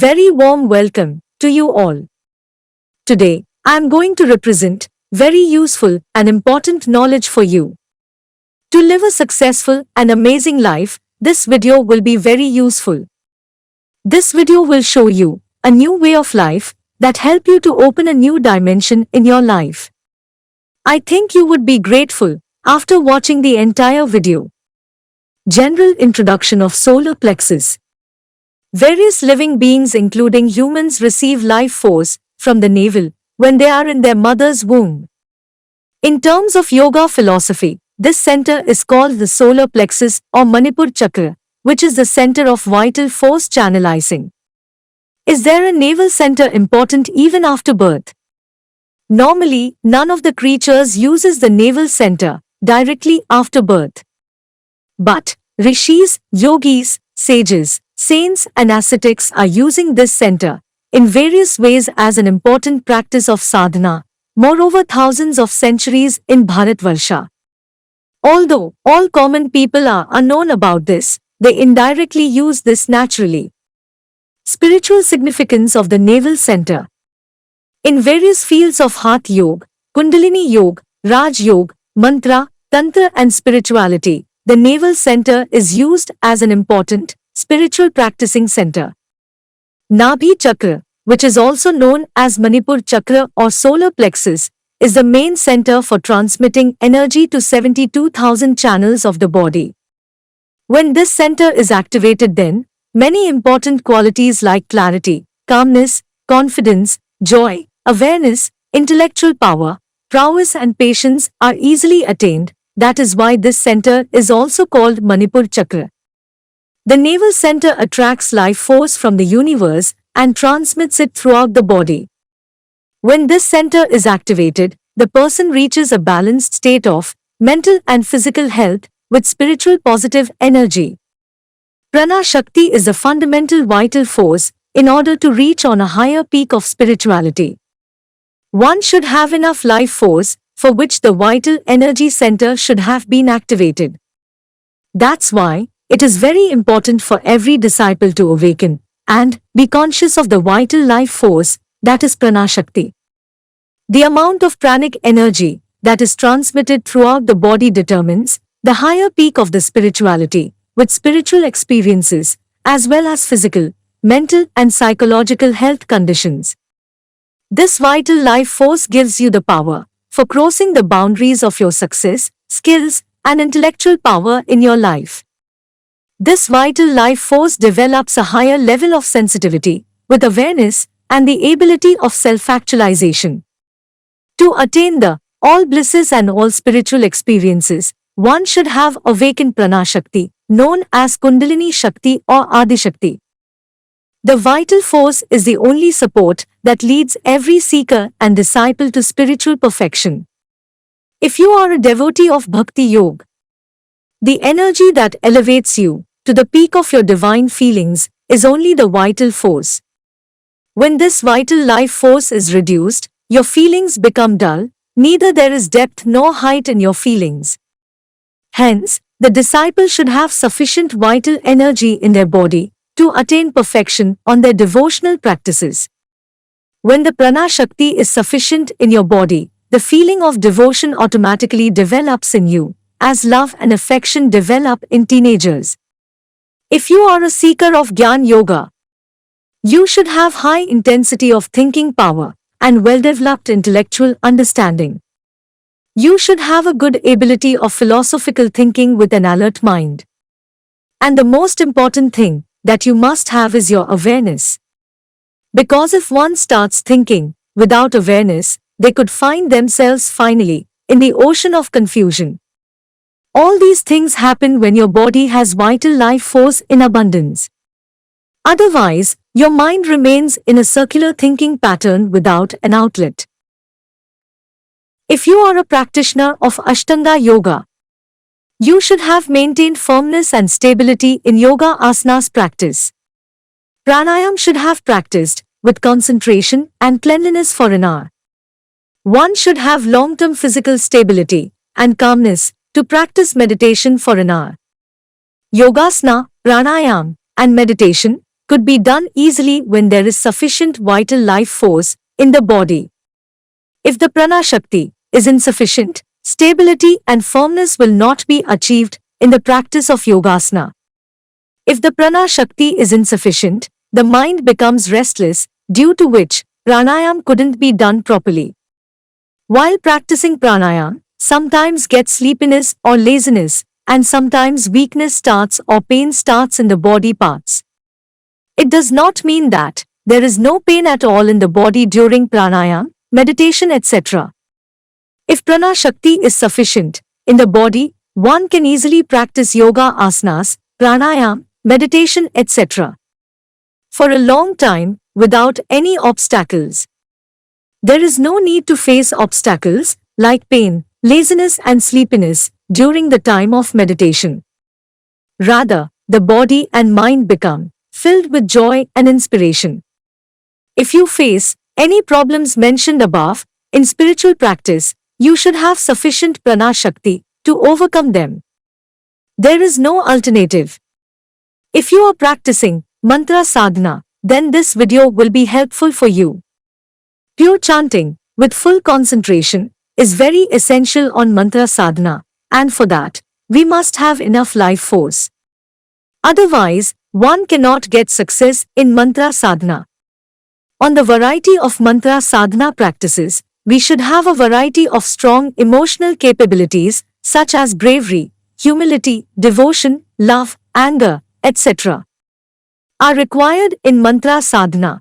Very warm welcome to you all. Today, I am going to represent very useful and important knowledge for you. To live a successful and amazing life, this video will be very useful. This video will show you a new way of life that help you to open a new dimension in your life. I think you would be grateful after watching the entire video. General introduction of solar plexus. Various living beings including humans receive life force from the navel when they are in their mother's womb. In terms of yoga philosophy, this center is called the solar plexus or Manipur Chakra, which is the center of vital force channelizing. Is there a navel center important even after birth? Normally, none of the creatures uses the navel center directly after birth. But rishis, yogis, sages, saints and ascetics are using this center in various ways as an important practice of sadhana, moreover thousands of centuries in Bharatvarsha. Although all common people are unknown about this, they indirectly use this naturally. Spiritual significance of the navel center. In various fields of Hatha Yoga, Kundalini Yoga, Raj Yoga, Mantra, Tantra and spirituality, the navel center is used as an important spiritual practicing center. Nabhi Chakra, which is also known as Manipur Chakra or solar plexus, is the main center for transmitting energy to 72,000 channels of the body. When this center is activated, then many important qualities like clarity, calmness, confidence, joy, awareness, intellectual power, prowess and patience are easily attained. That is why this center is also called Manipur Chakra. The navel center attracts life force from the universe and transmits it throughout the body. When this center is activated, the person reaches a balanced state of mental and physical health with spiritual positive energy. Prana Shakti is a fundamental vital force in order to reach on a higher peak of spirituality. One should have enough life force for which the vital energy center should have been activated. That's why it is very important for every disciple to awaken and be conscious of the vital life force that is Prana Shakti. The amount of pranic energy that is transmitted throughout the body determines the higher peak of the spirituality with spiritual experiences as well as physical, mental and psychological health conditions. This vital life force gives you the power for crossing the boundaries of your success, skills and intellectual power in your life. This vital life force develops a higher level of sensitivity with awareness and the ability of self-actualization. To attain the all blisses and all spiritual experiences, one should have awakened Prana Shakti, known as Kundalini Shakti or Adi Shakti. The vital force is the only support that leads every seeker and disciple to spiritual perfection. If you are a devotee of Bhakti Yoga, the energy that elevates you to the peak of your divine feelings is only the vital force. When this vital life force is reduced, your feelings become dull, neither there is depth nor height in your feelings. Hence, the disciple should have sufficient vital energy in their body to attain perfection on their devotional practices. When the Prana Shakti is sufficient in your body, the feeling of devotion automatically develops in you, as love and affection develop in teenagers. If you are a seeker of Gyan Yoga, you should have high intensity of thinking power and well-developed intellectual understanding. You should have a good ability of philosophical thinking with an alert mind. And the most important thing that you must have is your awareness. Because if one starts thinking without awareness, they could find themselves finally in the ocean of confusion. All these things happen when your body has vital life force in abundance. Otherwise, your mind remains in a circular thinking pattern without an outlet. If you are a practitioner of Ashtanga Yoga, you should have maintained firmness and stability in Yoga Asanas practice. Pranayam should have practiced with concentration and cleanliness for an hour. One should have long-term physical stability and calmness to practice meditation for an hour. Yogasana, pranayam, and meditation could be done easily when there is sufficient vital life force in the body. If the prana shakti is insufficient, stability and firmness will not be achieved in the practice of yogasana. If the prana shakti is insufficient, the mind becomes restless, due to which pranayam couldn't be done properly. While practicing pranayam, sometimes get sleepiness or laziness, and sometimes weakness starts or pain starts in the body parts. It does not mean that there is no pain at all in the body during pranayam, meditation, etc. If prana shakti is sufficient in the body, one can easily practice yoga asanas, pranayam, meditation, etc. for a long time without any obstacles. There is no need to face obstacles like pain, laziness and sleepiness during the time of meditation. Rather, the body and mind become filled with joy and inspiration. If you face any problems mentioned above in spiritual practice, you should have sufficient prana shakti to overcome them. There is no alternative. If you are practicing mantra sadhana, then this video will be helpful for you. Pure chanting with full concentration is very essential on mantra sadhana, and for that, we must have enough life force. Otherwise, one cannot get success in mantra sadhana. On the variety of mantra sadhana practices, we should have a variety of strong emotional capabilities such as bravery, humility, devotion, love, anger, etc. are required in mantra sadhana.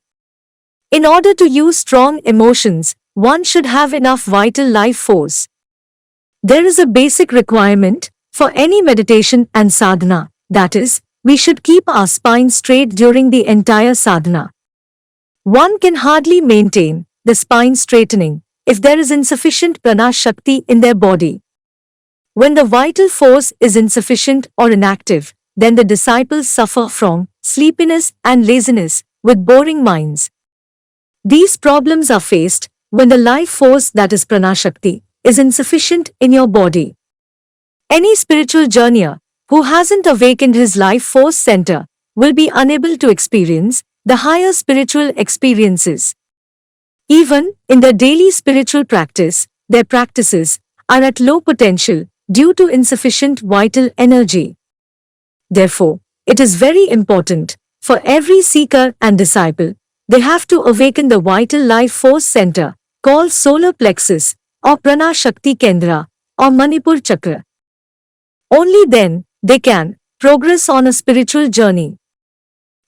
In order to use strong emotions, one should have enough vital life force. There is a basic requirement for any meditation and sadhana, that is, we should keep our spine straight during the entire sadhana. One can hardly maintain the spine straightening if there is insufficient prana shakti in their body. When the vital force is insufficient or inactive, then the disciples suffer from sleepiness and laziness with boring minds. These problems are faced when the life force, that is prana shakti, is insufficient in your body. Any spiritual journeyer who hasn't awakened his life force center will be unable to experience the higher spiritual experiences. Even in their daily spiritual practice, their practices are at low potential due to insufficient vital energy. Therefore, it is very important for every seeker and disciple, they have to awaken the vital life force center called solar plexus or prana shakti kendra or Manipur chakra. Only then they can progress on a spiritual journey.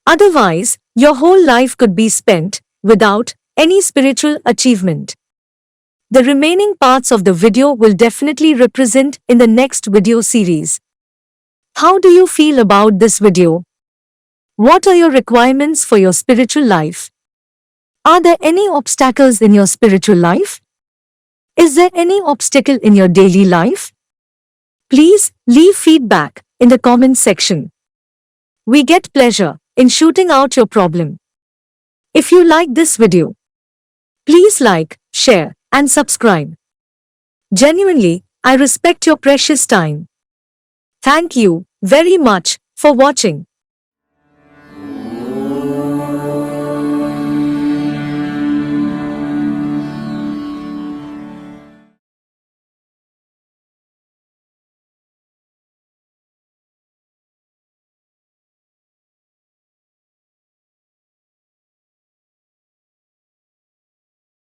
Otherwise, your whole life could be spent without any spiritual achievement. The remaining parts of the video will definitely represent in the next video series. How do you feel about this video? What are your requirements for your spiritual life? Are there any obstacles in your spiritual life? Is there any obstacle in your daily life? Please leave feedback in the comment section. We get pleasure in shooting out your problem. If you like this video, please like, share, and subscribe. Genuinely, I respect your precious time. Thank you very much for watching.